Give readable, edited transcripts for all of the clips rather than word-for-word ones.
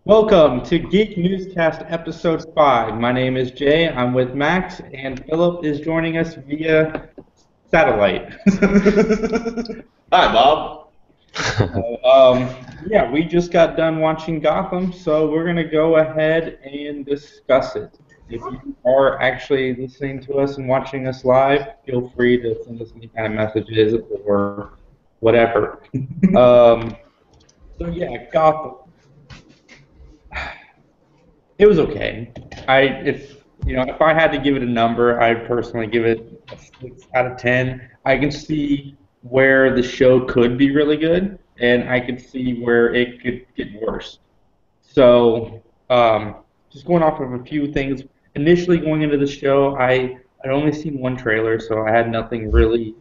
Welcome to Geek Newscast Episode 5. My name is Jay. I'm with Max, and Philip is joining us via satellite. Hi, Bob. Yeah, we just got done watching Gotham, so we're going to go ahead and discuss it. If you are actually listening to us and watching us live, feel free to send us any kind of messages or whatever. So, Gotham. It was okay. If I had to give it a number, I'd personally give it a 6 out of 10. I can see where the show could be really good, and I could see where it could get worse. So, just going off of a few things. Initially, going into the show, I'd only seen one trailer, so I had nothing really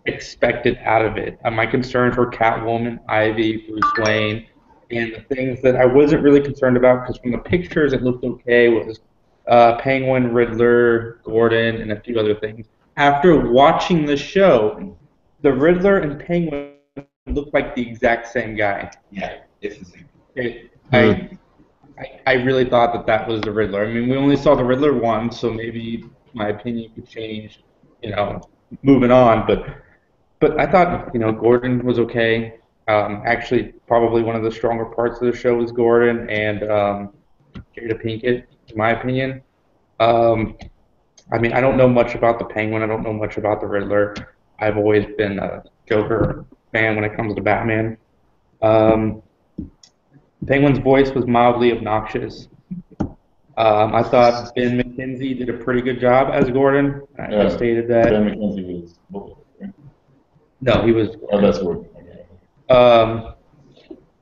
expected out of it. My concerns were Catwoman, Ivy, Bruce Wayne, and the things that I wasn't really concerned about because from the pictures it looked okay was Penguin, Riddler, Gordon, and a few other things. After watching the show, the Riddler and Penguin look like the exact same guy. Yeah, it's the same. It, I really thought that was the Riddler. I mean, we only saw the Riddler once, so maybe my opinion could change, you know, moving on. But I thought, Gordon was okay. Actually, probably one of the stronger parts of the show was Gordon and Jada Pinkett, in my opinion. Um, I mean, I don't know much about the Penguin. I don't know much about the Riddler. I've always been a Joker fan when it comes to Batman. Um, Penguin's voice was mildly obnoxious. I thought Ben McKenzie did a pretty good job as Gordon. I stated that. Ben McKenzie was Bullet, right? No, he was. Oh, that's Gordon. Okay. Um,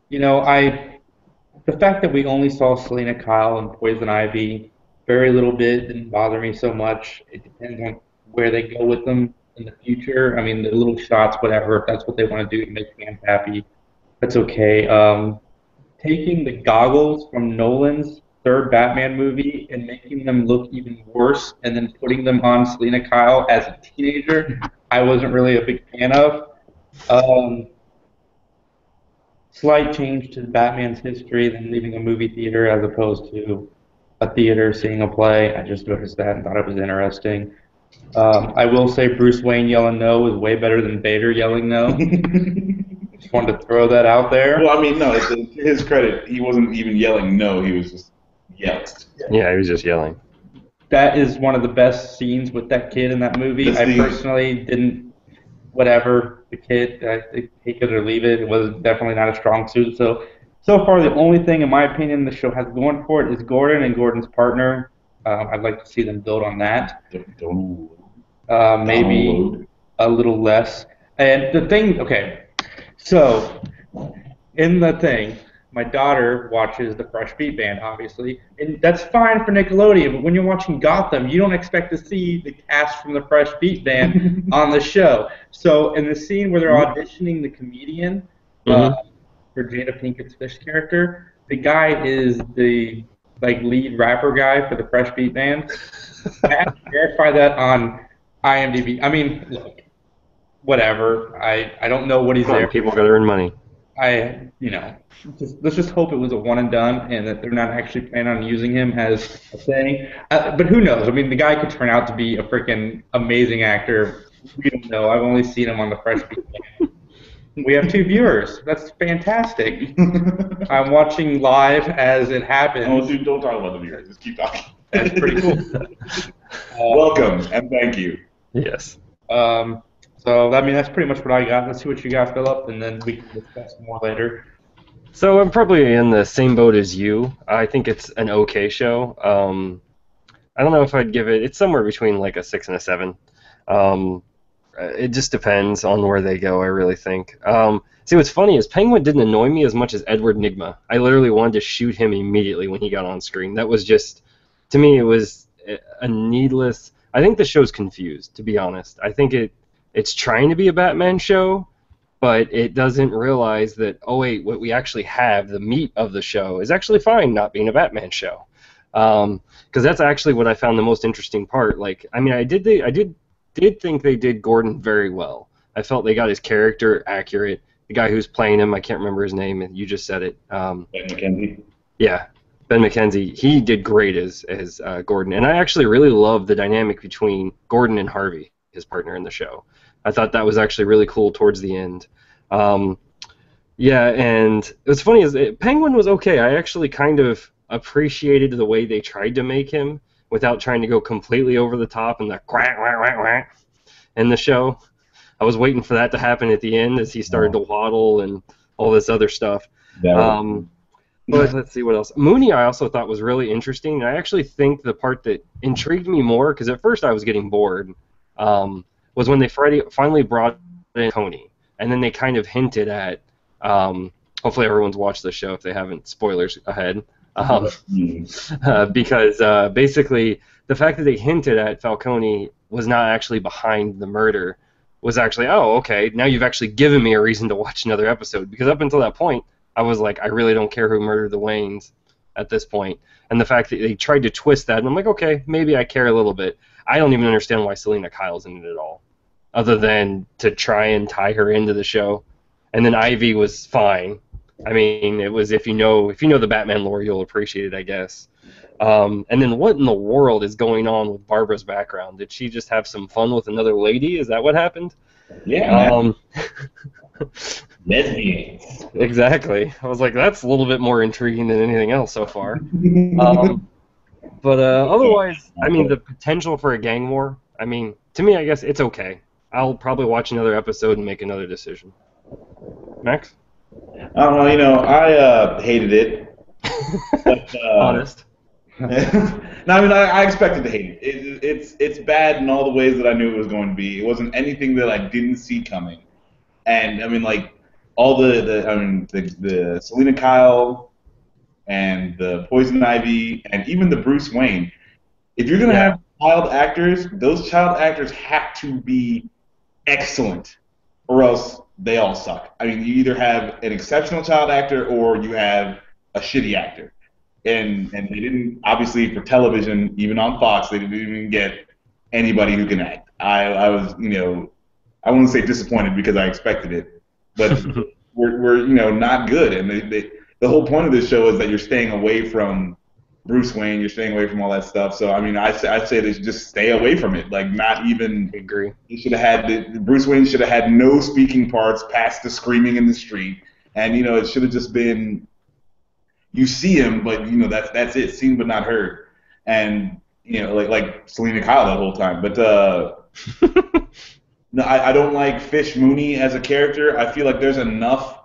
the fact that we only saw Selena Kyle and Poison Ivy very little bit didn't bother me so much. It depends on where they go with them in the future. I mean, the little shots, whatever, if that's what they want to do to make fans happy, that's okay. Taking the goggles from Nolan's third Batman movie and making them look even worse and then putting them on Selena Kyle as a teenager, I wasn't really a big fan of. Um, Slight change to Batman's history than leaving a movie theater as opposed to a theater seeing a play. I just noticed that and thought it was interesting. I will say Bruce Wayne yelling no was way better than Vader yelling no. Just wanted to throw that out there. Well, I mean, no, to his credit, he wasn't even yelling no, he was just yelling. Yeah, he was just yelling. That is one of the best scenes with that kid in that movie. I personally didn't, whatever, the kid, take it or leave it. It was definitely not a strong suit. So far, the only thing, in my opinion, the show has going for it is Gordon and Gordon's partner. I'd like to see them build on that. Maybe a little less. And the thing, okay, so in the thing, my daughter watches the Fresh Beat Band, obviously, and that's fine for Nickelodeon. But when you're watching Gotham, you don't expect to see the cast from the Fresh Beat Band on the show. So in the scene where they're auditioning the comedian for Jada Pinkett's Fish character, the guy is the lead rapper guy for the Fresh Beat Band. I have to verify that on IMDb. I mean, look, whatever. I don't know what he's there. People got to earn money. Let's just hope it was a one and done, and that they're not actually planning on using him as a thing. But who knows? I mean, the guy could turn out to be a freaking amazing actor. We don't know. I've only seen him on the Fresh Beat Band. We have 2 viewers. That's fantastic. I'm watching live as it happens. Oh, dude, don't talk about the viewers. Just keep talking. That's pretty cool. Welcome and thank you. Yes. So, I mean, that's pretty much what I got. Let's see what you got, Philip, and then we can discuss more later. So I'm probably in the same boat as you. I think it's an okay show. I don't know if I'd give it. It's somewhere between like a 6 and a 7. It just depends on where they go, I really think. See, what's funny is Penguin didn't annoy me as much as Edward Nygma. I literally wanted to shoot him immediately when he got on screen. That was just, to me, it was a needless. I think the show's confused, to be honest. I think it's trying to be a Batman show, but it doesn't realize that, oh wait, what we actually have, the meat of the show, is actually fine not being a Batman show. Because that's actually what I found the most interesting part. Like, I mean, I did think they did Gordon very well. I felt they got his character accurate. The guy who's playing him, I can't remember his name, and you just said it. Ben McKenzie. Yeah, Ben McKenzie, he did great as Gordon, and I actually really love the dynamic between Gordon and Harvey, his partner in the show. I thought that was actually really cool towards the end. Um, yeah, and what's funny is Penguin was okay. I actually kind of appreciated the way they tried to make him without trying to go completely over the top and the quack quack quack quack in the show. I was waiting for that to happen at the end as he started to waddle and all this other stuff. That was, Um, but let's see what else. Mooney, I also thought was really interesting. And I actually think the part that intrigued me more, because at first I was getting bored, was when they finally brought in Tony, and then they kind of hinted at. Hopefully, everyone's watched the show if they haven't. Spoilers ahead. Because basically, the fact that they hinted at Falcone was not actually behind the murder was actually, oh, okay, now you've actually given me a reason to watch another episode. Because up until that point, I was like, I really don't care who murdered the Waynes at this point. And the fact that they tried to twist that, and I'm like, okay, maybe I care a little bit. I don't even understand why Selena Kyle's in it at all, other than to try and tie her into the show. And then Ivy was fine. I mean, it was if you know the Batman lore, you'll appreciate it, I guess. And then what in the world is going on with Barbara's background? Did she just have some fun with another lady? Is that what happened? yeah, lesbians. Exactly. I was like, that's a little bit more intriguing than anything else so far. But otherwise, I mean, the potential for a gang war, I mean, to me, I guess it's okay. I'll probably watch another episode and make another decision. Max? I don't know. I hated it. But, Honest. no, I mean, I expected to hate it. It's bad in all the ways that I knew it was going to be. It wasn't anything that I didn't see coming. And I mean, like all the Selena Kyle and the Poison Ivy and even the Bruce Wayne. If you're gonna have child actors, those child actors have to be excellent, or else they all suck. I mean, you either have an exceptional child actor or you have a shitty actor. And they didn't, obviously, for television, even on Fox, they didn't even get anybody who can act. I was, I wouldn't say disappointed because I expected it, but we're not good. And the whole point of this show is that you're staying away from Bruce Wayne, you're staying away from all that stuff. So I mean, I'd say they should just stay away from it. Like, not even. I agree. You should have had Bruce Wayne should have had no speaking parts past the screaming in the street, and it should have just been. You see him, but that's it, seen but not heard, and like Selena Kyle that whole time. But no, I don't like Fish Mooney as a character. I feel like there's enough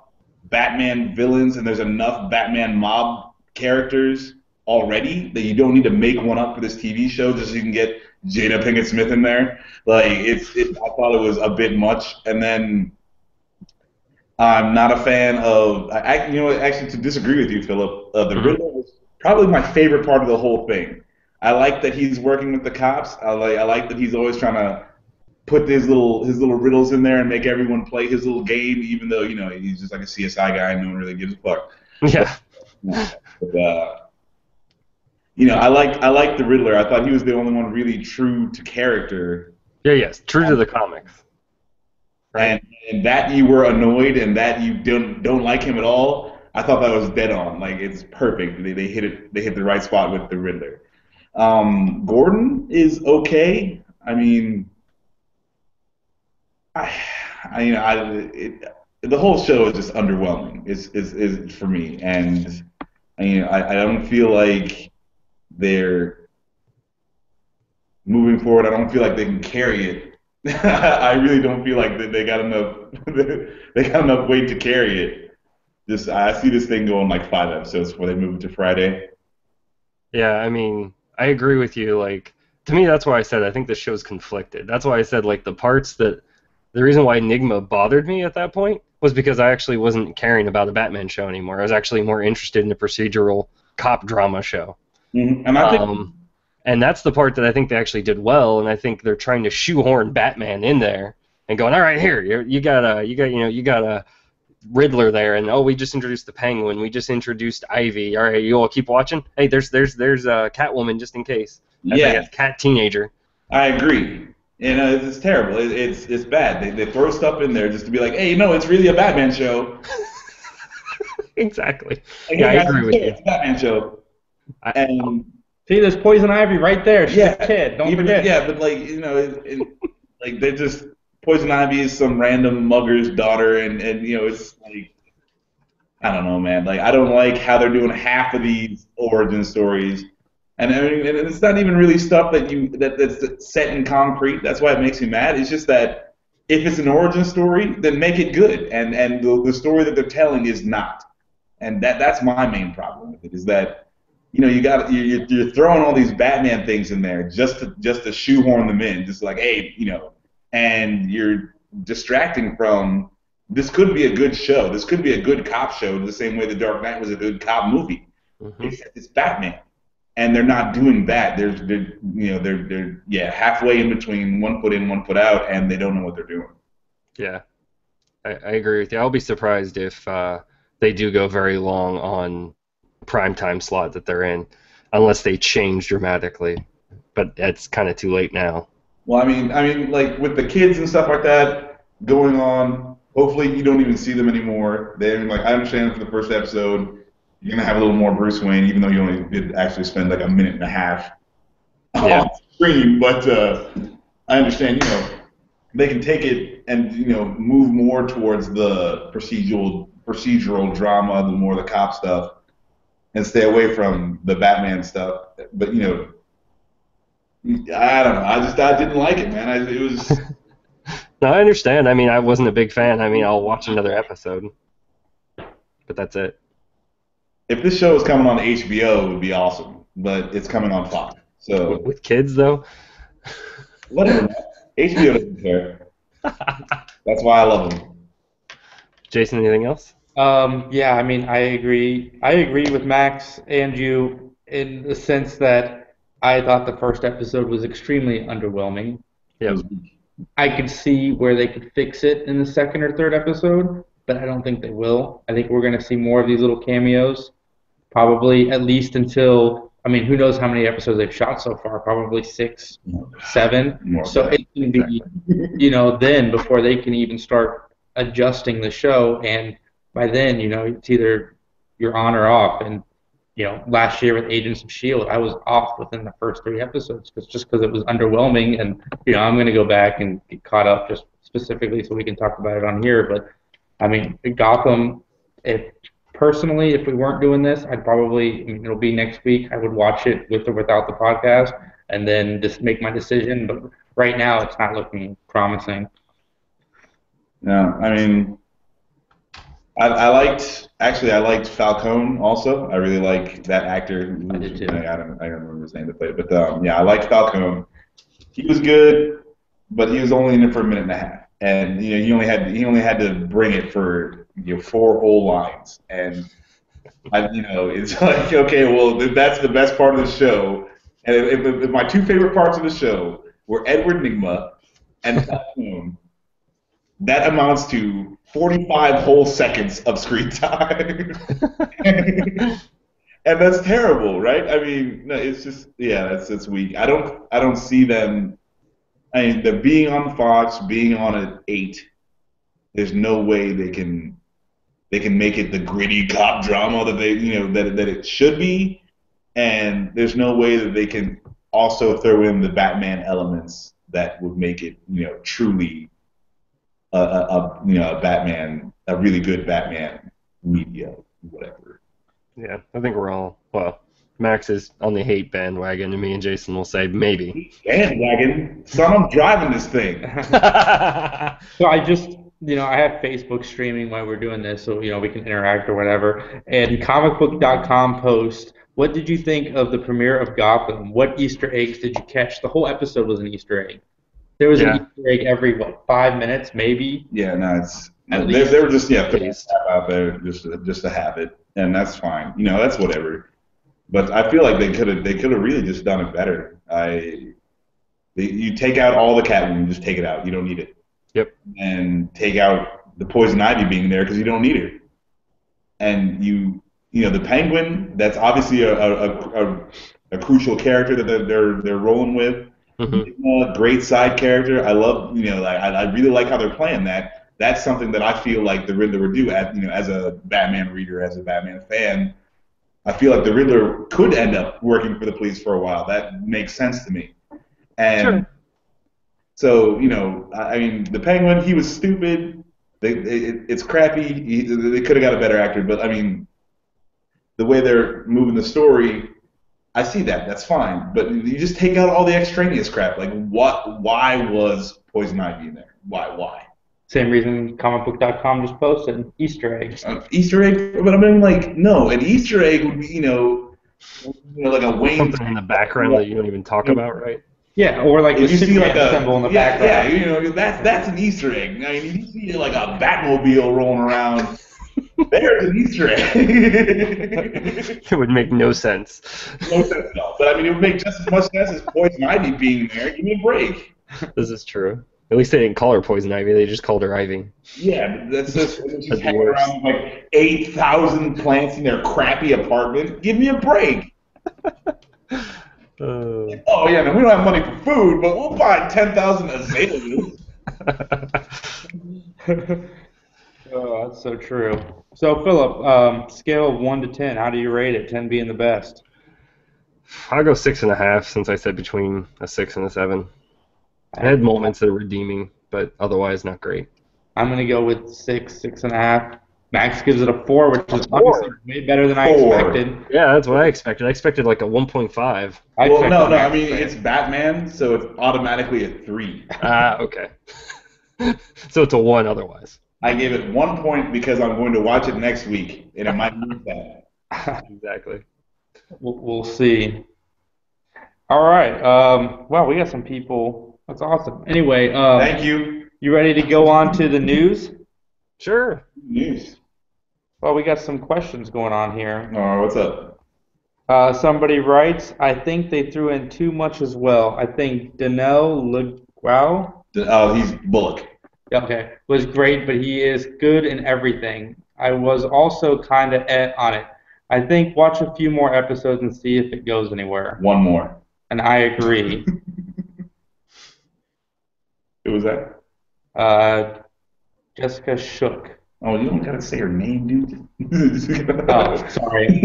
Batman villains and there's enough Batman mob characters already that you don't need to make one up for this TV show just so you can get Jada Pinkett Smith in there. Like I thought it was a bit much, and then. I'm not a fan of. Actually, to disagree with you, Philip, the Riddler was probably my favorite part of the whole thing. I like that he's working with the cops. I like that he's always trying to put his little riddles in there and make everyone play his little game, even though he's just like a CSI guy and no one really gives a fuck. Yeah. But, I like the Riddler. I thought he was the only one really true to character. Yeah. Yes. True to the comics. Right. And that you were annoyed and that you don't like him at all, I thought that was dead on. Like, it's perfect. They hit it. They hit the right spot with the Riddler. Gordon is okay. I mean, the whole show is just underwhelming. Is for me, and I don't feel like they're moving forward. I don't feel like they can carry it. I really don't feel like they got enough. They got enough weight to carry it. I see this thing going like 5 episodes before they move it to Friday. Yeah, I mean, I agree with you. Like, to me, that's why I said I think the show's conflicted. That's why I said like the reason why Enigma bothered me at that point was because I actually wasn't caring about a Batman show anymore. I was actually more interested in a procedural cop drama show. Mm-hmm. And I think. And that's the part that I think they actually did well, and I think they're trying to shoehorn Batman in there and going, all right, here you got a Riddler there, and we just introduced the Penguin, we just introduced Ivy. All right, you all keep watching. Hey, there's Catwoman just in case. That's cat teenager. I agree. It's terrible. It's bad. They throw stuff in there just to be like, hey, it's really a Batman show. Exactly. Like, Yeah, hey I guys, agree with you. it's a Batman show, I, and See, there's Poison Ivy right there. She's yeah, a kid. Don't even forget. yeah, but like like they just Poison Ivy is some random mugger's daughter, and it's like I don't know, man. Like I don't like how they're doing half of these origin stories, and I mean, and it's not even really stuff that's set in concrete. That's why it makes me mad. It's just that if it's an origin story, then make it good, and the story that they're telling is not, and that's my main problem with it is that you're throwing all these Batman things in there just to shoehorn them in, just like hey, and you're distracting from this could be a good show. This could be a good cop show, the same way The Dark Knight was a good cop movie. mhm. It's Batman, and they're not doing that. They're halfway in between, one foot in, one foot out, and they don't know what they're doing. Yeah, I agree with you. I'll be surprised if they do go very long on prime time slot that they're in, unless they change dramatically. But it's kind of too late now. Well, I mean, like with the kids and stuff like that going on. Hopefully, you don't even see them anymore. They're like, I understand for the first episode, you're gonna have a little more Bruce Wayne, even though you only did actually spend like a minute and a half Yeah, on screen. But I understand, they can take it and move more towards the procedural drama, the more the cop stuff, and stay away from the Batman stuff. But I don't know. I didn't like it, man. It was. no, I understand. I mean, I wasn't a big fan. I mean, I'll watch another episode, but that's it. If this show was coming on HBO, it would be awesome. But it's coming on Fox, so With kids, though. whatever. Man. HBO doesn't care. That's why I love them. Jason, anything else? Yeah, I mean, I agree. I agree with Max and you in the sense that I thought the first episode was extremely underwhelming. It Yep. was, I could see where they could fix it in the second or third episode, but I don't think they will. I think we're going to see more of these little cameos, probably at least until, I mean, who knows how many episodes they've shot so far? Probably 6, 7. more So than it can be, then before they can even start adjusting the show, and by then, it's either you're on or off. And last year with Agents of Shield, I was off within the first 3 episodes because it was underwhelming, and I'm going to go back and get caught up just specifically so we can talk about it on here. But I mean, Gotham. If we weren't doing this, I'd probably, I mean, it'll be next week. I would watch it with or without the podcast, and then just make my decision. But right now, it's not looking promising. Yeah, I mean, I liked Falcone also. I really like that actor. I did too. I don't remember his name to play it, but yeah, I liked Falcone. He was good, but he was only in it for a minute and a half, and he only had to bring it for 4 whole lines, and it's like okay, well if that's the best part of the show, and if my 2 favorite parts of the show were Edward Nygma and Falcone, that amounts to 45 whole seconds of screen time. And that's terrible, right? I mean, no, it's just it's weak. I don't see them. I mean, they're being on Fox, being on at 8. There's no way they can make it the gritty cop drama that they that it should be, and there's no way that they can also throw in the Batman elements that would make it truly a Batman, a really good Batman media, whatever. Yeah, I think we're all, well, Max is on the hate bandwagon, and me and Jason will say maybe. Bandwagon, son, I'm driving this thing. So I just, I have Facebook streaming while we're doing this, so we can interact or whatever. And comicbook.com post, what did you think of the premiere of Gotham? What Easter eggs did you catch? The whole episode was an Easter egg. There was Yeah. an Easter egg every 5 minutes, maybe. Yeah, no, it's At they least. were just throwing least. stuff out there just to have it, and that's fine. That's whatever. But I feel like they could have really just done it better. You take out all the Catwoman, just take it out. You don't need it. Yep. And take out the Poison Ivy being there because you don't need her. And the Penguin, that's obviously a crucial character that they're rolling with. Mhm. Great side character. I love I really like how they're playing that. that's something that I feel like the Riddler would do. As a Batman reader, as a Batman fan, I feel like the Riddler could end up working for the police for a while. That makes sense to me. And Sure. so, I mean, the Penguin, he was stupid. It's crappy. They could have got a better actor, but I mean, the way they're moving the story, I see that. That's fine. But you just take out all the extraneous crap. Like, why was Poison Ivy in there? Why? Same reason comicbook.com just posted Easter eggs. Easter egg? But I mean, like, no, an Easter egg would be, like a Wayne. Something in the background that you don't even talk about, right? Yeah, or like If the you see Superman like a symbol in the background. Yeah, that's an Easter egg. I mean, if you see like a Batmobile rolling around, there's an Easter egg. It would make no sense. No sense at all. But I mean, it would make just as much sense as Poison Ivy being there. Give me a break. This is true. At least they didn't call her Poison Ivy. They just called her Ivy. Yeah, but that's just she's hanging worse. around with like 8,000 plants in their crappy apartment. Give me a break. Oh yeah, no, we don't have money for food, but we'll buy 10,000 azaleas. Oh, that's so true. So, Philip, scale of 1 to 10, how do you rate it? 10 being the best. I'll go 6.5 since I said between a 6 and a 7. I had moments that are redeeming, but otherwise not great. I'm going to go with 6, 6.5. Max gives it a 4, which is 4. obviously way better than I 4. expected. Yeah, that's what I expected. I expected like a 1.5. Well, no, I mean, it's Batman, so it's automatically a 3. Ah, okay. So it's a 1 otherwise. I gave it 1 point because I'm going to watch it next week, and it might be bad. Exactly. We'll see. All right. Well, we got some people. That's awesome. Anyway, Thank you. You ready to go on to the news? Sure. News. Well, we got some questions going on here. Oh, what's up? Somebody writes, I think they threw in too much as well. I think Danelle Leguau, Oh, he's Bullock. okay, was great, but he is good in everything. I was also kind of on it. I think watch a few more episodes and see if it goes anywhere. One more. And I agree. Who was that? Jessica Shook. Oh, you don't gotta say her name, dude. Oh, sorry.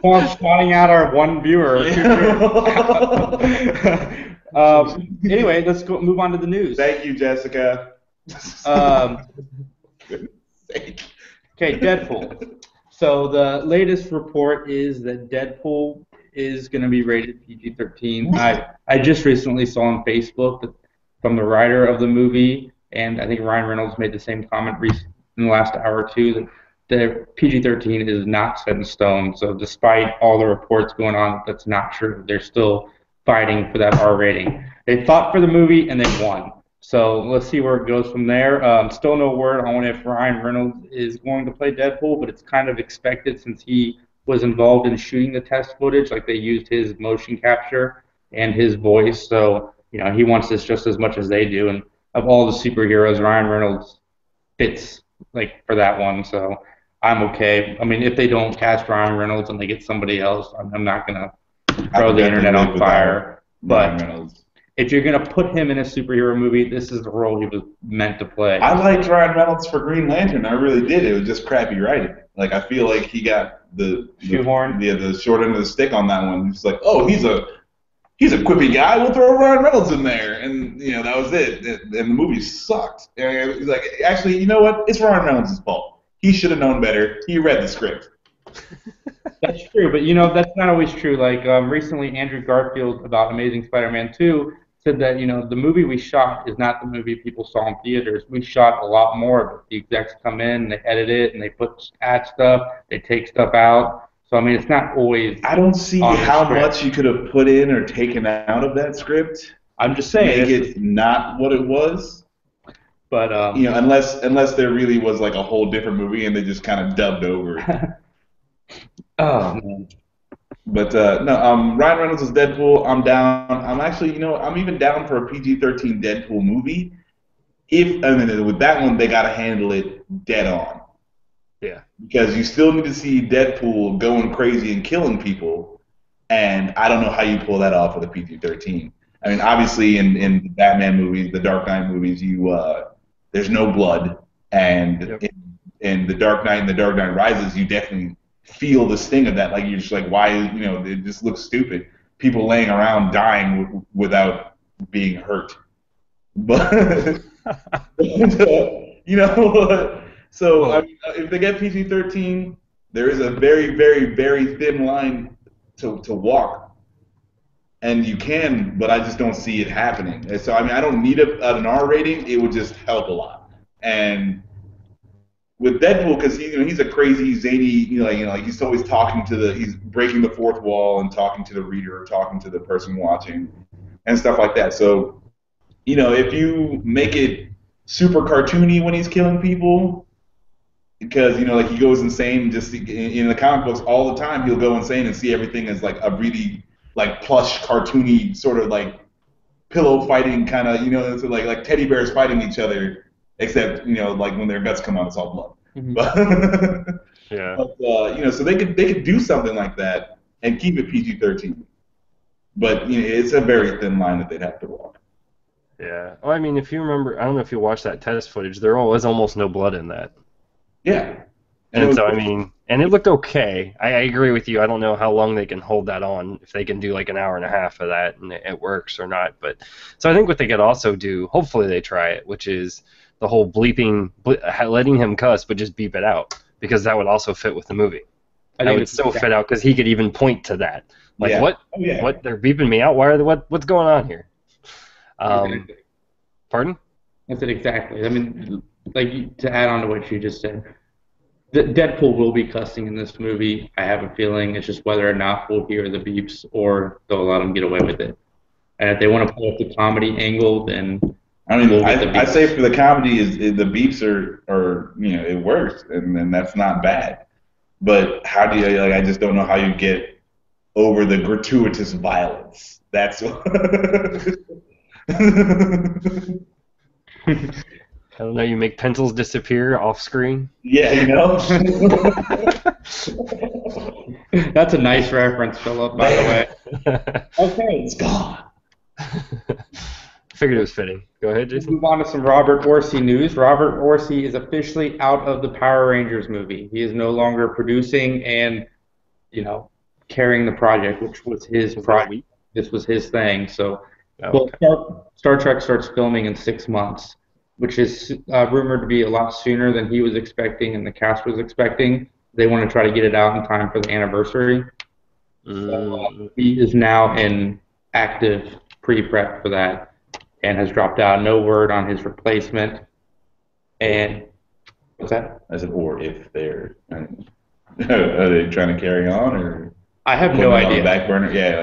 Well, shouting out our one viewer. Anyway, let's move on to the news. Thank you, Jessica. Okay, Deadpool. So the latest report is that Deadpool is going to be rated PG-13. I just recently saw on Facebook that from the writer of the movie, and I think Ryan Reynolds made the same comment in the last hour or two, that the PG-13 is not set in stone. So despite all the reports going on, that's not true. They're still fighting for that R rating. They fought for the movie and they won. So let's see where it goes from there. Still no word on if Ryan Reynolds is going to play Deadpool, but it's kind of expected since he was involved in shooting the test footage. Like they used his motion capture and his voice. So, he wants this just as much as they do. And of all the superheroes, Ryan Reynolds fits for that one. So I'm okay. I mean, if they don't cast Ryan Reynolds and they get somebody else, I'm not going to throw the internet on fire. But if you're going to put him in a superhero movie, this is the role he was meant to play. I liked Ryan Reynolds for Green Lantern. I really did. It was just crappy writing. Like, I feel like he got the shoehorn. The short end of the stick on that one. It's like, oh, he's a quippy guy. We'll throw Ryan Reynolds in there, and that was it. And the movie sucked. And it was like, actually, you know what? It's Ryan Reynolds' fault. He should have known better. He read the script. That's true, but that's not always true. Like recently, Andrew Garfield about Amazing Spider-Man 2 said that the movie we shot is not the movie people saw in theaters. We shot a lot more of it. The execs come in, they edit it, and they add stuff. They take stuff out. So I mean, it's not always. I don't see how much you could have put in or taken out of that script. I'm just saying, make it not what it was. But unless there really was like a whole different movie and they just kind of dubbed over it. Oh man. But Ryan Reynolds is Deadpool. I'm down. I'm actually, I'm even down for a PG-13 Deadpool movie. And then with that one, they got to handle it dead on. Yeah. Because you still need to see Deadpool going crazy and killing people, and I don't know how you pull that off with a PG-13. I mean, obviously in the Batman movies, the Dark Knight movies, there's no blood, and Yep. in the Dark Knight and the Dark Knight Rises, you definitely feel the sting of that. Like you're just like, why? It just looks stupid. People laying around dying without being hurt, but so I mean, if they get PG-13, there is a very, very, very thin line to walk, and you can, but I just don't see it happening. And so I mean, I don't need an R rating. It would just help a lot. And with Deadpool, because he's a crazy, zany, like he's always he's breaking the fourth wall and talking to the reader or talking to the person watching, and stuff like that. So, if you make it super cartoony when he's killing people, because like he goes insane just in the comic books all the time, he'll go insane and see everything as like a really like plush, cartoony sort of like pillow fighting kind of, so like teddy bears fighting each other. Except, like when their guts come out, it's all blood. Mhm. But, Yeah. but so they could do something like that and keep it PG-13. But it's a very thin line that they'd have to walk. Yeah. Well, I mean, if you remember, I don't know if you watched that test footage. There was almost no blood in that. Yeah. And so, I mean, and it looked okay. I agree with you. I don't know how long they can hold that on, if they can do like an hour and a half of that and it works or not. But so I think what they could also do, hopefully they try it, which is the whole letting him cuss, but just beep it out, because that would also fit with the movie. That would so fit out, because he could even point to that. Like, Yeah. what? Oh, yeah. What? They're beeping me out? What's going on here? Exactly. Pardon? That's it exactly. I mean, like to add on to what you just said, Deadpool will be cussing in this movie. I have a feeling it's just whether or not we'll hear the beeps or they'll let him get away with it. And if they want to play up the comedy angle, then I mean, we'll get the I beeps. say for the comedy is the beeps are it works, and that's not bad. But how do you I just don't know how you get over the gratuitous violence. That's what. I don't know. You make pencils disappear off screen. Yeah, That's a nice reference, Philip, by the way. Okay, it's gone. Figured it was fitting. Go ahead, Let's Jason. move on to some Robert Orci news. Robert Orci is officially out of the Power Rangers movie. He is no longer producing and, carrying the project, which was his project. This was his thing. So, Star Trek starts filming in 6 months, which is rumored to be a lot sooner than he was expecting and the cast was expecting. They want to try to get it out in time for the anniversary. So, he is now in active pre-prep for that and has dropped out. No word on his replacement. And what's that? I said, or if they're, are they trying to carry on, or I have no idea. On the back burner? Yeah,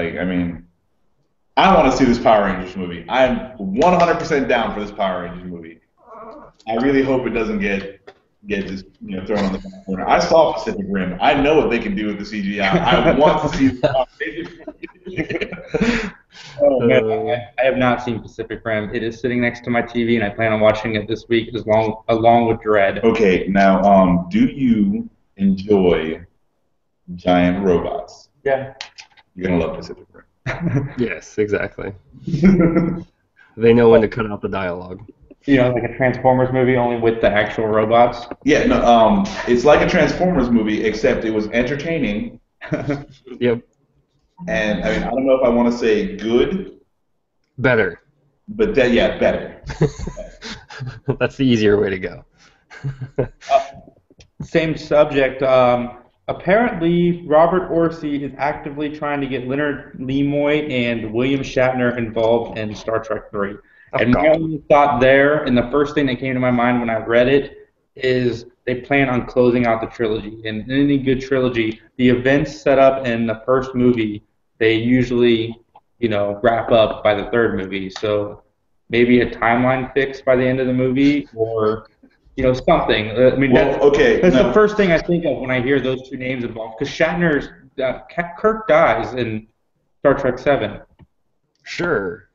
I want to see this Power Rangers movie. I'm 100% down for this Power Rangers movie. I really hope it doesn't get just thrown on the back burner. I saw Pacific Rim. I know what they can do with the CGI. I want to see the Power Rangers movie. Oh man, I have not seen Pacific Rim. It is sitting next to my TV, and I plan on watching it this week, along with Dread. Okay, now, do you enjoy giant robots? Yeah. You're gonna love Pacific Rim. Yes, exactly. They know when to cut out the dialogue. Like a Transformers movie, only with the actual robots. Yeah, no, it's like a Transformers movie, except it was entertaining. Yep. And I mean, I don't know if I want to say good. Better. But better. That's the easier way to go. Same subject. Apparently, Robert Orci is actively trying to get Leonard Nimoy and William Shatner involved in Star Trek 3. And my only thought there, and the first thing that came to my mind when I read it, is they plan on closing out the trilogy. And in any good trilogy, the events set up in the first movie, they usually, wrap up by the third movie. So maybe a timeline fix by the end of the movie, or something. I mean, that's the first thing I think of when I hear those two names involved. Because Kirk dies in Star Trek 7. Sure,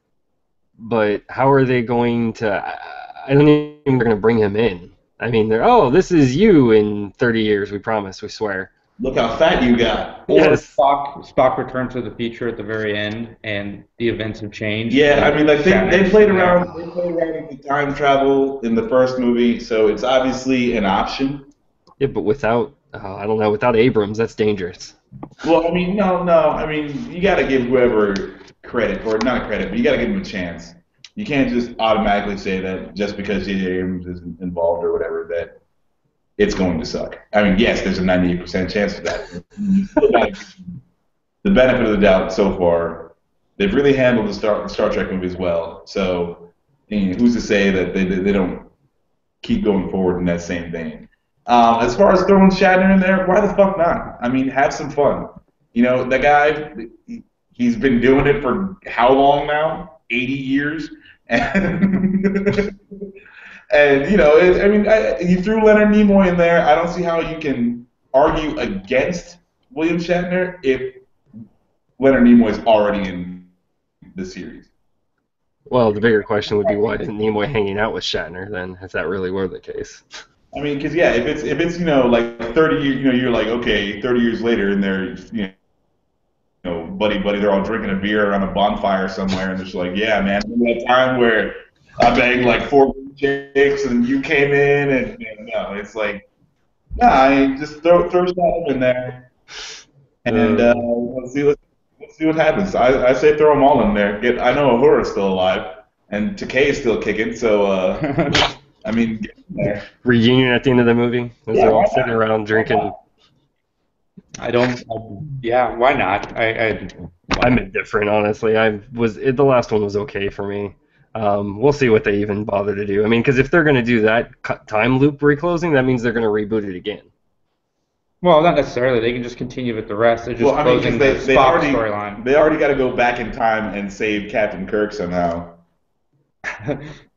but how are they going to? I don't even think they're going to bring him in. I mean, this is you in 30 years. We promise. We swear. look how fat you got. Or Yes. Spock returns to the future at the very end, and the events have changed. Yeah, I And mean, like they Shatner's played sitting there. around. They played around with the time travel in the first movie, so it's obviously an option. Yeah, but without, I don't know, without Abrams, that's dangerous. Well, I mean, no. I mean, you got to give whoever credit, or not credit, but you got to give them a chance. You can't just automatically say that just because J.J. Abrams is involved or whatever that it's going to suck. I mean, yes, there's a 98% chance of that. You still got to give them the benefit of the doubt so far. They've really handled the Star Trek movies well. So, who's to say that they don't keep going forward in that same vein? As far as throwing Shatner in there, why the fuck not? I mean, have some fun. You know, that guy, he's been doing it for how long now? 80 years? And, and you know, you threw Leonard Nimoy in there. I don't see how you can argue against William Shatner if Leonard Nimoy is already in the series. Well, the bigger question would be why isn't Nimoy hanging out with Shatner then, if that really were the case? I mean, because yeah, if it's like 30 years, you're like okay, 30 years later, and they're buddy, they're all drinking a beer around a bonfire somewhere, and they're just like, yeah, man, remember that time where I banged like 4 chicks and you came in, and no, it's like, nah, just throw stuff in there, and let's see what happens. I say throw them all in there. I know Uhura's still alive, and Takei is still kicking, so I mean, get in there. Reunion at the end of the movie, as Yeah, they're all why sitting not? around drinking. Yeah, why not? I'm indifferent, honestly. The last one was okay for me. We'll see what they even bother to do. I mean, because if they're going to do that time loop reclosing, that means they're going to reboot it again. Well, not necessarily. They can just continue with the rest. They're just Well, I mean, closing because the Spock storyline. they already got to go back in time and save Captain Kirk somehow.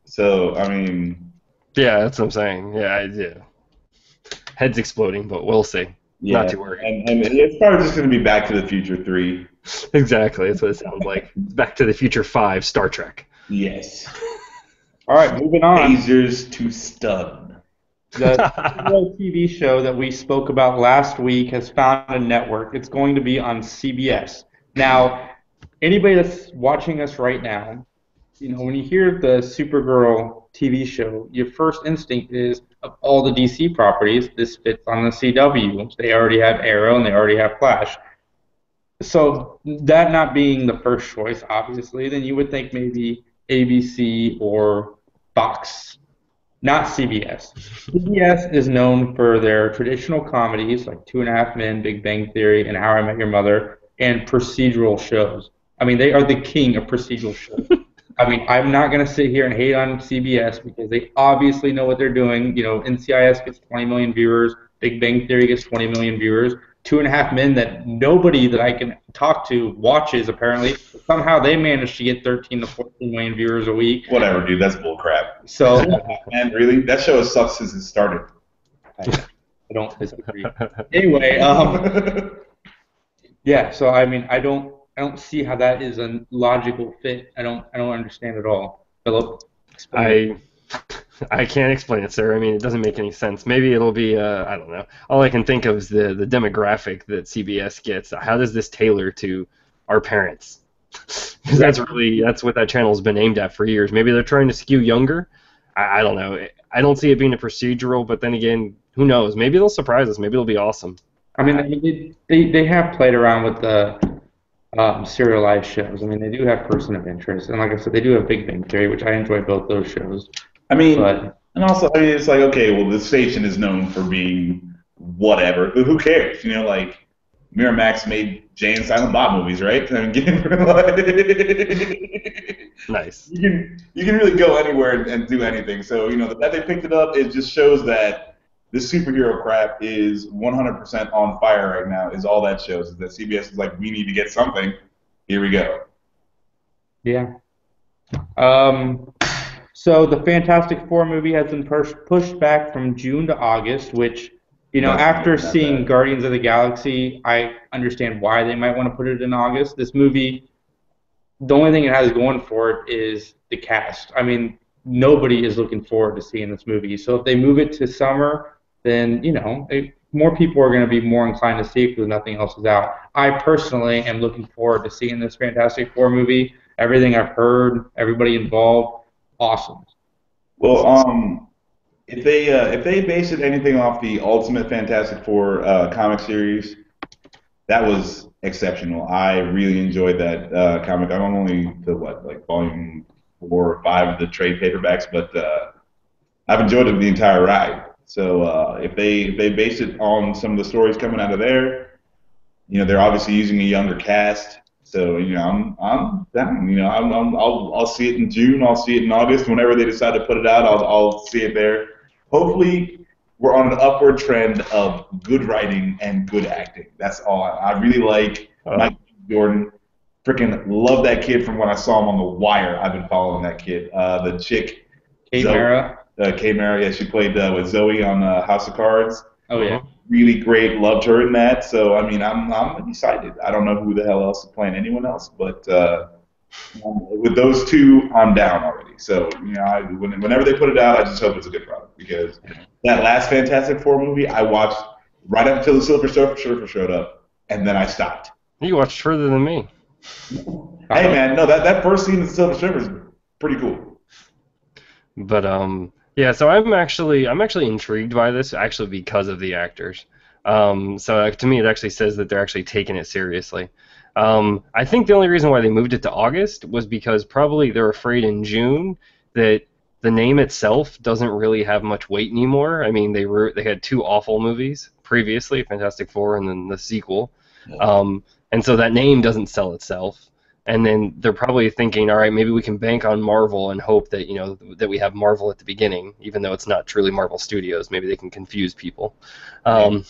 So I mean, Yeah, that's what I'm saying. Yeah. Head's exploding, but we'll see. yeah, Not too worried. and it's probably just going to be Back to the Future 3. Exactly, that's what it sounds like. Back to the Future 5, Star Trek. Yes. All right, moving on. Lasers to stun. The superhero TV show that we spoke about last week has found a network. It's going to be on CBS. Now, anybody that's watching us right now, when you hear the Supergirl TV show, your first instinct is, of all the DC properties, this fits on the CW. They already have Arrow and they already have Flash. So that not being the first choice, obviously, then you would think maybe ABC or Fox, not CBS. CBS is known for their traditional comedies like Two and a Half Men, Big Bang Theory, and How I Met Your Mother, and procedural shows. I mean, they are the king of procedural shows. I mean, I'm not going to sit here and hate on CBS because they obviously know what they're doing. NCIS gets 20 million viewers. Big Bang Theory gets 20 million viewers. Two and a Half Men that nobody that I can talk to watches, apparently. Somehow they manage to get 13 to 14 million viewers a week. Whatever, dude. That's bullcrap. So, Man, really? That show has sucked since it started. I don't disagree. Anyway, yeah. So I mean, I don't see how that is a logical fit. I don't understand at all. Philip, explain. I can't explain it, sir. I mean, it doesn't make any sense. Maybe it'll be, I don't know. All I can think of is the demographic that CBS gets. How does this tailor to our parents? Because that's what that channel's been aimed at for years. Maybe they're trying to skew younger. I don't know. I don't see it being a procedural, but then again, who knows? Maybe they'll surprise us. Maybe it'll be awesome. I mean, they have played around with the serialized shows. I mean, they do have Person of Interest, and like I said, they do have Big Bang Theory, which I enjoy both those shows. I mean, But and also, I mean, it's like, okay, well, the station is known for being whatever. Who cares? Like, Miramax made Jay and Silent Bob movies, right? I mean, Nice. you can really go anywhere and do anything. So, that they picked it up, it just shows that this superhero crap is 100% on fire right now, is all that shows. Is that CBS is like, we need to get something. Here we go. yeah. So the Fantastic Four movie has been pushed back from June to August, which, after seeing Guardians of the Galaxy, I understand why they might want to put it in August. This movie, the only thing it has going for it is the cast. I mean, nobody is looking forward to seeing this movie. So if they move it to summer, then, more people are going to be more inclined to see it because nothing else is out. I personally am looking forward to seeing this Fantastic Four movie. Everything I've heard, everybody involved, awesome. Well, if they base it anything off the Ultimate Fantastic Four comic series, that was exceptional. I really enjoyed that comic. I'm only the like volume 4 or 5 of the trade paperbacks, but I've enjoyed it the entire ride. So if they base it on some of the stories coming out of there, they're obviously using a younger cast. So I'm down. I'll see it in June. I'll see it in August. Whenever they decide to put it out, I'll see it there. Hopefully, we're on an upward trend of good writing and good acting. That's all. I really like Mike Jordan. Freaking love that kid from when I saw him on The Wire. I've been following that kid. The chick, Kate Mara. Kate Mara, yeah, she played with Zoe on House of Cards. Oh yeah. Really great. Loved her in that. So I mean, I'm excited. I don't know who the hell else is playing anyone else, but with those two, I'm down already. So whenever they put it out, I just hope it's a good product because that last Fantastic Four movie I watched right up until the Silver Surfer showed up, and then I stopped. You watched further than me. Hey man, no, that first scene of the Silver Surfer is pretty cool. But yeah, so I'm actually intrigued by this actually because of the actors. So to me, it actually says that they're actually taking it seriously. I think the only reason why they moved it to August was because probably they're afraid in June that the name itself doesn't really have much weight anymore. I mean, they had 2 awful movies previously, Fantastic Four and then the sequel. And so that name doesn't sell itself. And then they're probably thinking, all right, maybe we can bank on Marvel and hope that that we have Marvel at the beginning, even though it's not truly Marvel Studios. Maybe they can confuse people, and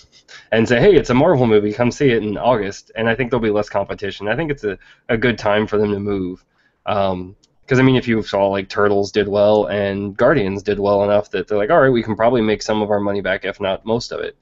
say, hey, it's a Marvel movie. Come see it in August. And I think there'll be less competition. I think it's a good time for them to move. Because I mean, if you saw like Turtles did well and Guardians did well enough that they're like, all right, we can probably make some of our money back, if not most of it.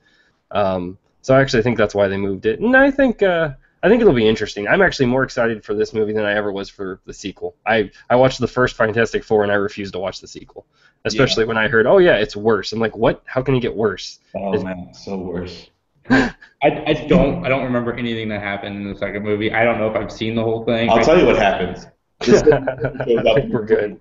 So I actually think that's why they moved it, and I think it'll be interesting. I'm actually more excited for this movie than I ever was for the sequel. I watched the first Fantastic Four and I refused to watch the sequel, especially when I heard, oh yeah, it's worse. I'm like, what? How can it get worse? Oh man, it's so worse. I don't remember anything that happened in the second movie. I don't know if I've seen the whole thing. I'll tell you what happens. I think we're good.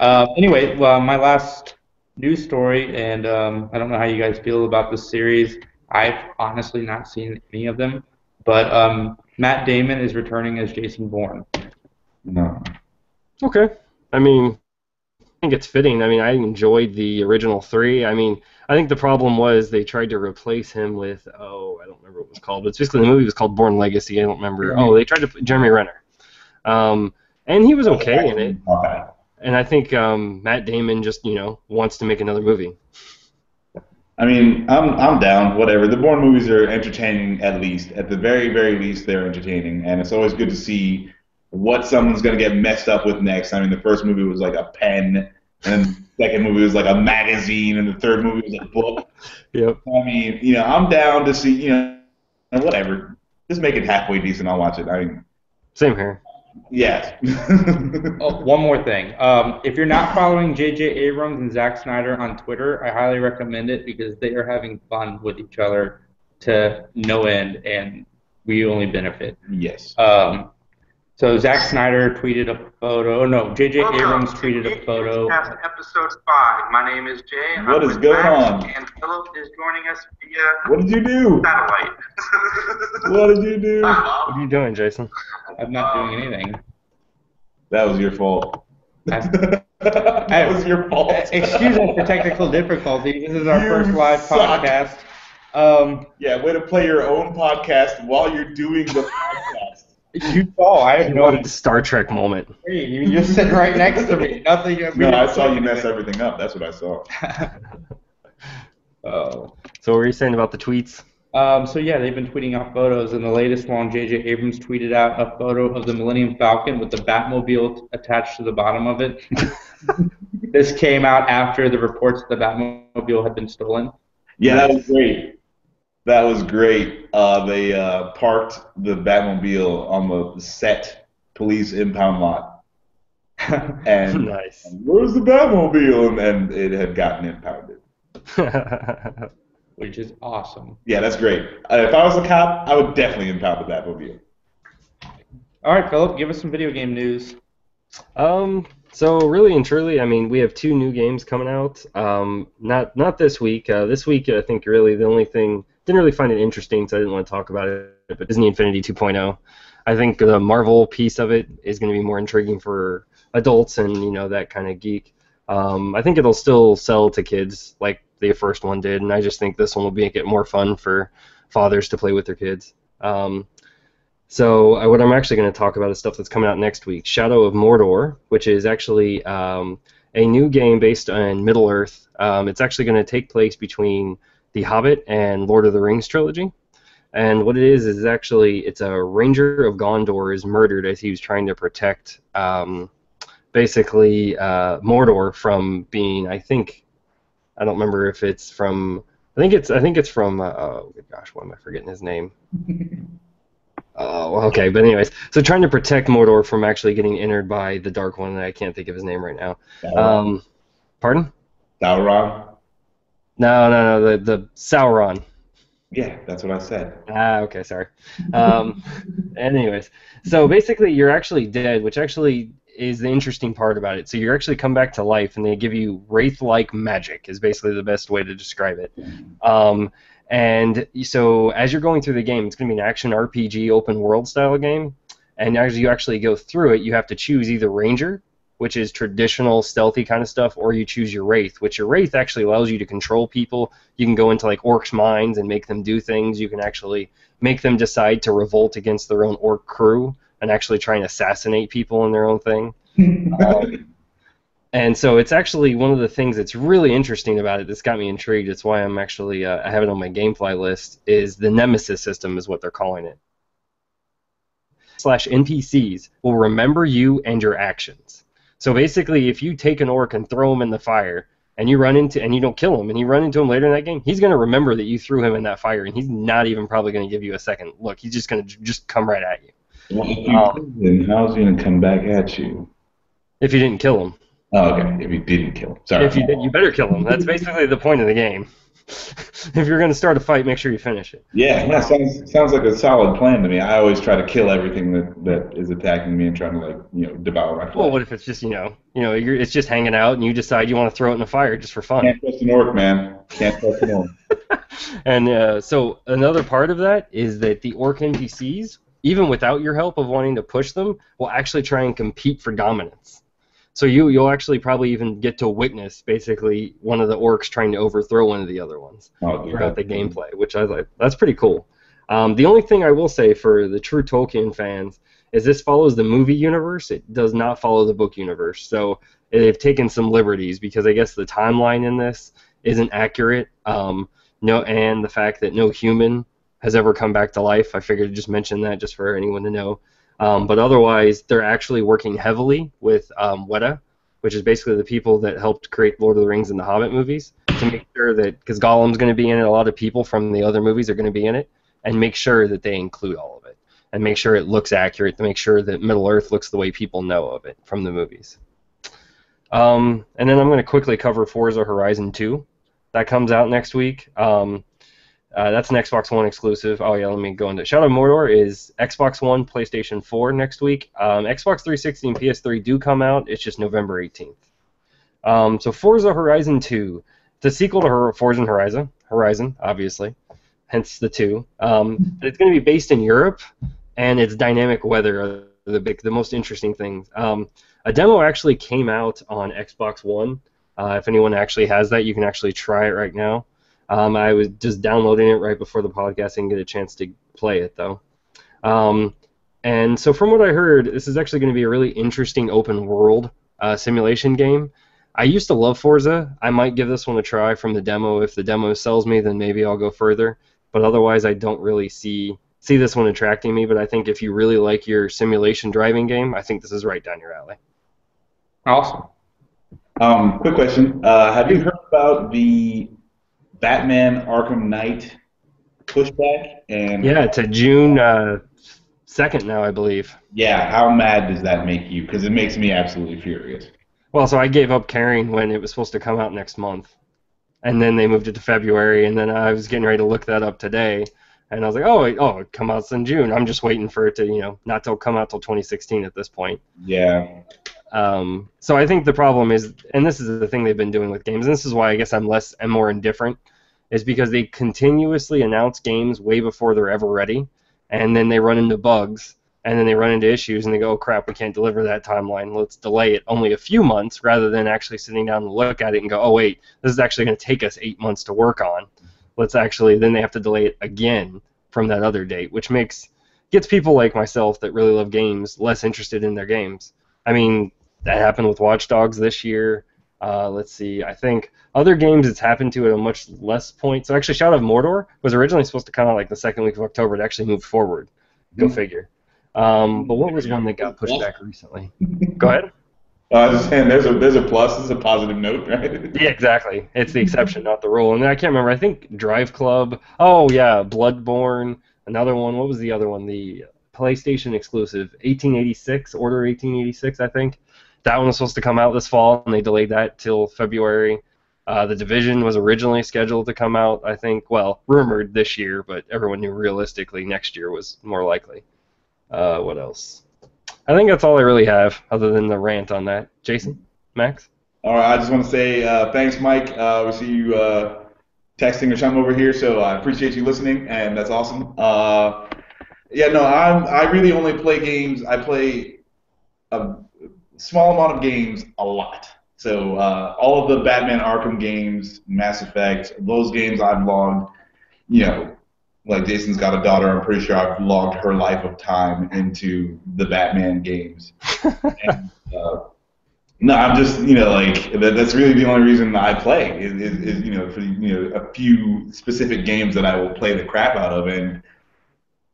Anyway, well, my last news story, and I don't know how you guys feel about this series. I've honestly not seen any of them, but Matt Damon is returning as Jason Bourne. No. Okay. I mean, I think it's fitting. I mean, I enjoyed the original 3. I mean, I think the problem was they tried to replace him with, I don't remember what it was called, but basically the movie was called Bourne Legacy. I don't remember. They tried to put Jeremy Renner. And he was okay in it. Okay. And I think Matt Damon just, wants to make another movie. I mean, I'm down. Whatever. The Bourne movies are entertaining, at least. At the very, very least, they're entertaining, and it's always good to see what someone's gonna get messed up with next. I mean, the first movie was like a pen, and the second movie was like a magazine, and the third movie was a book. Yep. I mean, I'm down to see, whatever. Just make it halfway decent. I'll watch it. I mean, same here. Yeah. One more thing. If you're not following J.J. Abrams and Zack Snyder on Twitter, I highly recommend it because they are having fun with each other to no end, and we only benefit. Yes. So Zack Snyder tweeted a photo. No, J.J. Abrams tweeted a photo. Episode 5. My name is Jay. What is going on? And Philip is joining us via What did you do? satellite. What did you do? What are you doing, Jason? I'm not doing anything. That was your fault. That was your fault. Excuse us for technical difficulties. This is our first live suck. podcast. Yeah, way to play your own podcast while you're doing the podcast. You saw. I have no What a Star Trek moment. Hey, you just sit right next to me. Nothing. No, I saw you mess everything up. That's what I saw. Oh. So what were you saying about the tweets? So yeah, they've been tweeting out photos, and the latest one, J.J. Abrams tweeted out a photo of the Millennium Falcon with the Batmobile attached to the bottom of it. This came out after the reports that the Batmobile had been stolen. Yeah, that was great. That was great. They parked the Batmobile on the set police impound lot. And Nice. where's the Batmobile? And it had gotten impounded. which is awesome. Yeah, that's great. If I was a cop, I would definitely impound the Batmobile. All right, Philip, give us some video game news. So really and truly, I mean, we have 2 new games coming out. Not this week. This week, I think really the only thing didn't really find it interesting, so I didn't want to talk about it. But Disney Infinity 2.0, I think the Marvel piece of it is going to be more intriguing for adults and that kind of geek. I think it'll still sell to kids like the first one did, and I just think this one will make it more fun for fathers to play with their kids. So what I'm actually going to talk about is stuff that's coming out next week. Shadow of Mordor, which is actually a new game based on Middle-earth. It's actually going to take place between The Hobbit and Lord of the Rings trilogy. And what it is actually it's a Ranger of Gondor is murdered as he was trying to protect basically Mordor from being, I don't remember if it's from, I think it's from, oh gosh, why am I forgetting his name? Oh, okay, but anyways, so trying to protect Mordor from actually getting entered by the Dark One, and I can't think of his name right now. Pardon? Sauron? No, the Sauron. Yeah, that's what I said. Okay, sorry. Anyways, so basically you're actually dead, which actually is the interesting part about it. So you actually come back to life, and they give you wraith-like magic is basically the best way to describe it. And so as you're going through the game, it's going to be an action RPG open world style game. And as you actually go through it, you have to choose either Ranger, which is traditional stealthy kind of stuff, or you choose your Wraith, which your Wraith actually allows you to control people. You can go into like orcs' minds and make them do things. You can actually make them decide to revolt against their own orc crew and actually try and assassinate people in their own thing. And so it's actually one of the things that's really interesting about it that's got me intrigued. It's why I'm actually I have it on my GameFly list, is the Nemesis system is what they're calling it. /NPCs will remember you and your actions. So basically, if you take an orc and throw him in the fire, and you don't kill him, and you run into him later in that game, he's going to remember that you threw him in that fire, and he's not even probably going to give you a second look. He's just going to just come right at you. Well, if you kill him, how's he going to come back at you? If you didn't kill him. Oh, okay. If you didn't kill him. Sorry. If you did, you better kill him. That's basically the point of the game. If you're going to start a fight, make sure you finish it. Yeah, sounds like a solid plan to me. I always try to kill everything that is attacking me and trying to devour my flesh. Well, what if it's just it's just hanging out and you decide you want to throw it in a fire just for fun? Can't trust an orc, man. Can't trust an orc. And so another part of that is that the orc NPCs, even without your help of wanting to push them, will actually try and compete for dominance. So you'll actually probably even get to witness basically one of the orcs trying to overthrow one of the other ones throughout the gameplay, which I like. That's pretty cool. The only thing I will say for the true Tolkien fans is this follows the movie universe. It does not follow the book universe. So they've taken some liberties because I guess the timeline in this isn't accurate. And the fact that no human has ever come back to life. I figured to just mention that just for anyone to know. But otherwise, they're actually working heavily with Weta, which is basically the people that helped create Lord of the Rings and the Hobbit movies, to make sure that, because Gollum's going to be in it, a lot of people from the other movies are going to be in it, and make sure that they include all of it, and make sure it looks accurate, to make sure that Middle-earth looks the way people know of it from the movies. And then I'm going to quickly cover Forza Horizon 2. That comes out next week. That's an Xbox One exclusive. Oh yeah, let me go into it. Shadow of Mordor is Xbox One, PlayStation 4 next week. Xbox 360 and PS3 do come out. It's just November 18th. So Forza Horizon 2, the sequel to Forza Horizon, obviously, hence the 2. It's going to be based in Europe, and it's dynamic weather are the most interesting things. A demo actually came out on Xbox One. If anyone actually has that, you can actually try it right now. I was just downloading it right before the podcast and get a chance to play it, though. And so from what I heard, this is actually going to be a really interesting open world simulation game. I used to love Forza. I might give this one a try from the demo. If the demo sells me, then maybe I'll go further. But otherwise, I don't really see this one attracting me. But I think if you really like your simulation driving game, I think this is right down your alley. Awesome. Quick question. Have you heard about the Batman Arkham Knight pushback? And yeah, to June 2nd now, I believe. Yeah, how mad does that make you? Because it makes me absolutely furious. Well, so I gave up caring when it was supposed to come out next month. and then they moved it to February, and then I was getting ready to look that up today, and I was like, oh, wait, oh, it come out in June. I'm just waiting for it to, not to come out till 2016 at this point. Yeah. So I think the problem is, and this is the thing they've been doing with games, and this is why I guess I'm more indifferent, is because they continuously announce games way before they're ever ready, and then they run into bugs, and then they run into issues, and they go, oh crap, we can't deliver that timeline. Let's delay it only a few months, rather than actually sitting down and look at it and go, oh wait, this is actually going to take us 8 months to work on. Then they have to delay it again from that other date, which gets people like myself that really love games less interested in their games. I mean, that happened with Watch Dogs this year. Let's see, I think other games it's happened to at a much less point. So actually, Shadow of Mordor was originally supposed to come out like the second week of October. It actually moved forward. Go figure. But what was one that got pushed back recently? Go ahead. I was just saying, there's a plus. This is a positive note, right? Yeah, exactly. It's the exception, not the rule. And then I can't remember. I think Drive Club. Oh yeah, Bloodborne. Another one. What was the other one? The PlayStation exclusive, 1886, Order 1886, I think. That one was supposed to come out this fall, and they delayed that till February. The Division was originally scheduled to come out, I think, well, rumored this year, but everyone knew realistically next year was more likely. What else? I think that's all I really have, other than the rant on that. Jason? Max? All right, I just want to say thanks, Mike. We see you texting or something over here, so I appreciate you listening, and that's awesome. I really only play games. I play a small amount of games a lot. So all of the Batman Arkham games, Mass Effect, those games I've logged, like Jason's got a daughter, I'm pretty sure I've logged her life of time into the Batman games. And, no, I'm just, that's really the only reason I play is for a few specific games that I will play the crap out of, and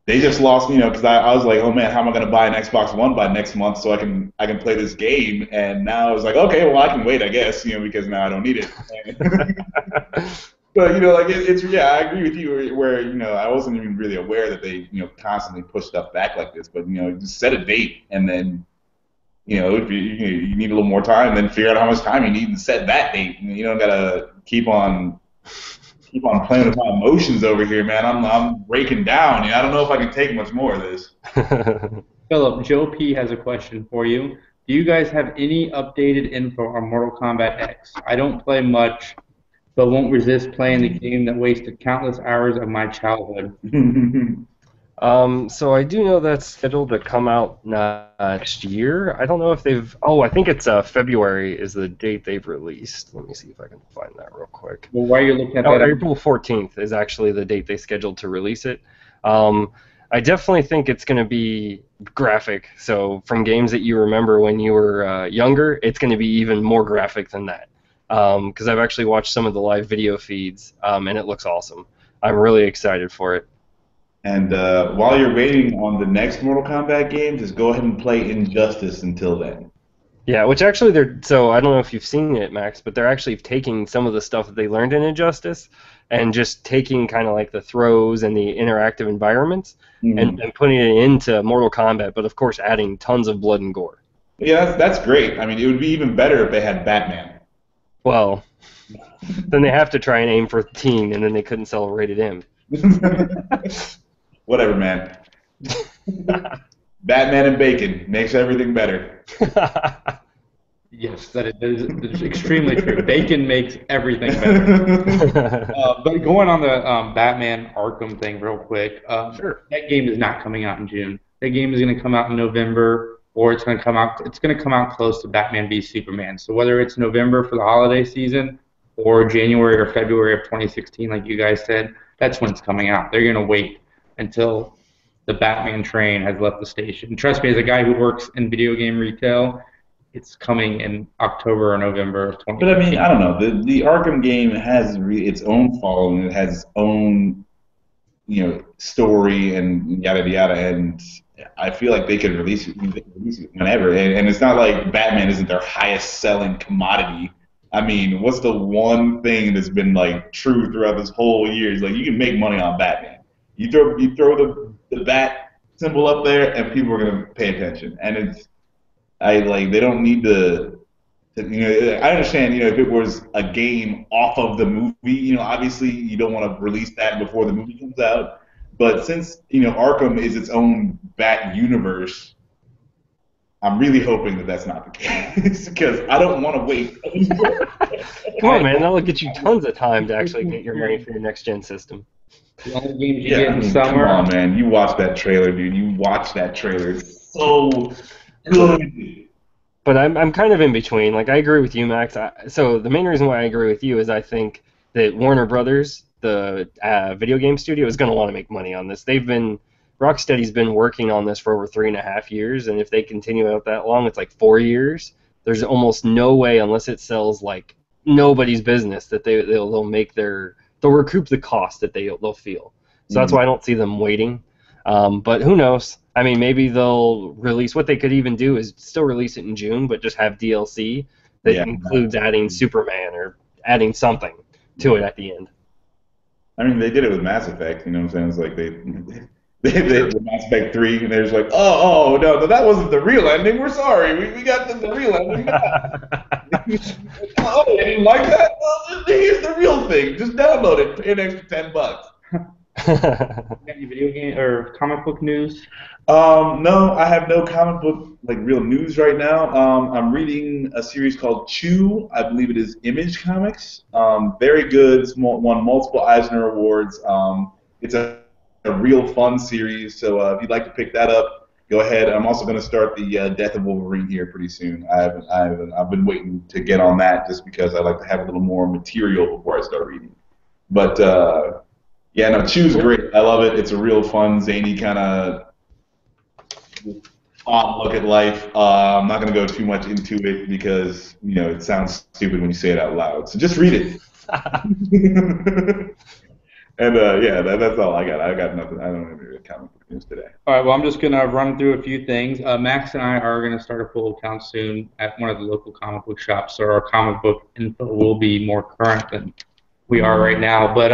they just lost, because I was like, oh man, how am I going to buy an Xbox One by next month so I can play this game? And now I was like, okay, well I can wait, I guess, because now I don't need it. But I agree with you where I wasn't even really aware that they constantly push stuff back like this. But just set a date, and then if you need a little more time, then figure out how much time you need and set that date. You don't gotta keep on playing with my emotions over here, man. I'm breaking down. I don't know if I can take much more of this. Philip, Joe P has a question for you. Do you guys have any updated info on Mortal Kombat X? I don't play much, but won't resist playing the game that wasted countless hours of my childhood. So I do know that's scheduled to come out next year. I don't know if they've... Oh, I think it's February is the date they've released. Let me see if I can find that real quick. Well, while you're looking at that... April 14th is actually the date they scheduled to release it. I definitely think it's going to be graphic. So from games that you remember when you were younger, it's going to be even more graphic than that. Because I've actually watched some of the live video feeds, and it looks awesome. I'm really excited for it. And while you're waiting on the next Mortal Kombat game, just go ahead and play Injustice until then. Yeah, which actually so I don't know if you've seen it, Max, but they're actually taking some of the stuff that they learned in Injustice and just taking kind of like the throws and the interactive environments and putting it into Mortal Kombat, but of course adding tons of blood and gore. Yeah, that's great. I mean, it would be even better if they had Batman. Well, then they have to try and aim for teen, and then they couldn't sell rated M. Whatever, man. Batman and bacon makes everything better. Yes, that is extremely true. Bacon makes everything better. But going on the Batman Arkham thing real quick, sure. That game is not coming out in June. That game is going to come out in November, or it's going to come out close to Batman v Superman. So whether it's November for the holiday season or January or February of 2016, like you guys said, that's when it's coming out. They're going to wait until the Batman train has left the station. Trust me, as a guy who works in video game retail, it's coming in October or November of 2016. But I mean, I don't know. The Arkham game has its own following. It has its own, story and yada yada. And I feel like they could release it whenever. And it's not like Batman isn't their highest selling commodity. I mean, what's the one thing that's been like true throughout this whole year? Is like you can make money on Batman. You throw the bat symbol up there, and people are gonna pay attention. And they don't need to I understand, if it was a game off of the movie, obviously you don't want to release that before the movie comes out. But since, Arkham is its own Bat universe, I'm really hoping that that's not the case because I don't want to wait. Come on, man. That'll get you tons of time to actually get your money for your next-gen system. The only games you get in summer. Come on, man. You watch that trailer, dude. You watch that trailer. It's so good. But I'm kind of in between. Like, I agree with you, Max. So the main reason why I agree with you is I think that Warner Brothers, the video game studio, is going to want to make money on this. Rocksteady's been working on this for over 3.5 years, and if they continue out that long, it's like 4 years. There's almost no way, unless it sells like nobody's business, that they'll recoup the cost that they'll feel. So that's why I don't see them waiting. But who knows? I mean, maybe they'll release. What they could even do is still release it in June, but just have DLC that includes adding Superman or adding something to it at the end. I mean, they did it with Mass Effect. You know what I'm saying? It's like they did Mass Effect 3, and they're just like, oh no, that wasn't the real ending. We're sorry. We got the real ending. Oh, you didn't like that? Well, here's the real thing. Just download it. Pay an extra $10. Got any video game or comic book news? No, I have no comic book real news right now. I'm reading a series called Chew. I believe it is Image Comics. Very good. It's won multiple Eisner Awards. It's a real fun series. So if you'd like to pick that up, go ahead. I'm also going to start the Death of Wolverine here pretty soon. I've been waiting to get on that just because I like to have a little more material before I start reading. But Chew's great. I love it. It's a real fun, zany kind of look at life. I'm not going to go too much into it because it sounds stupid when you say it out loud. So just read it. And that's all I got. I got nothing. I don't have any comic book news today. All right. Well, I'm just gonna run through a few things. Max and I are gonna start a full account soon at one of the local comic book shops, so our comic book info will be more current than we are right now. But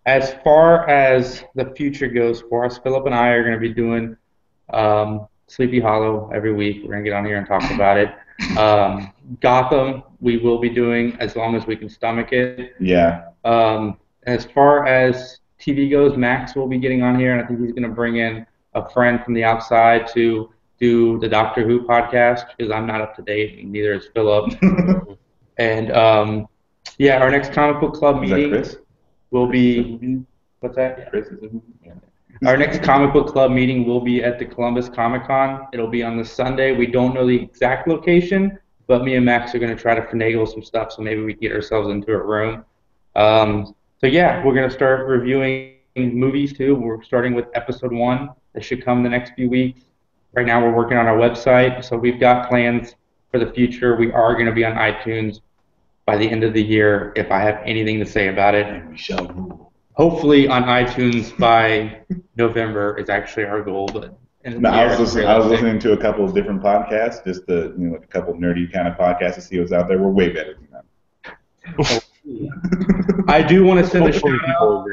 as far as the future goes for us, Philip and I are gonna be doing Sleepy Hollow every week. We're gonna get on here and talk about it. Gotham we will be doing as long as we can stomach it. Yeah. As far as TV goes, Max will be getting on here, and I think he's going to bring in a friend from the outside to do the Doctor Who podcast because I'm not up to date, and neither is Philip. And our next comic book club meeting will be what's that? Chris? Our next comic book club meeting will be at the Columbus Comic Con. It'll be on the Sunday. We don't know the exact location, but me and Max are going to try to finagle some stuff, so maybe we can get ourselves into a room. We're going to start reviewing movies too. We're starting with episode 1. That should come in the next few weeks. Right now we're working on our website, so we've got plans for the future. We are going to be on iTunes by the end of the year if I have anything to say about it. And we shall move. Hopefully on iTunes by November is actually our goal. But I was listening to a couple of different podcasts, just a couple of nerdy kind of podcasts to see what's out there. We're way better than that. I do want to send a shout out.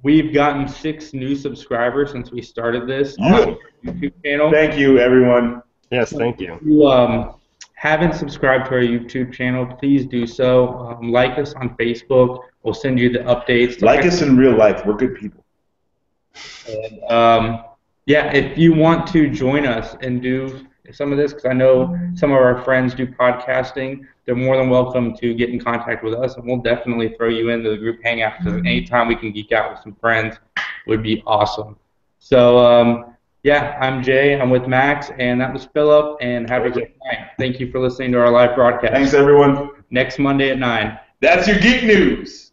We've gotten 6 new subscribers since we started this on our YouTube channel. Thank you, everyone. Yes, thank you. If you haven't subscribed to our YouTube channel, please do so. Like us on Facebook. We'll send you the updates. Like us in real life. We're good people. And if you want to join us and do some of this, because I know some of our friends do podcasting, they're more than welcome to get in contact with us, and we'll definitely throw you into the group hangout. So anytime we can geek out with some friends would be awesome. So, I'm Jay. I'm with Max, and that was Philip, and have a good night. Thank you for listening to our live broadcast. Thanks, everyone. Next Monday at 9. That's your Geek News.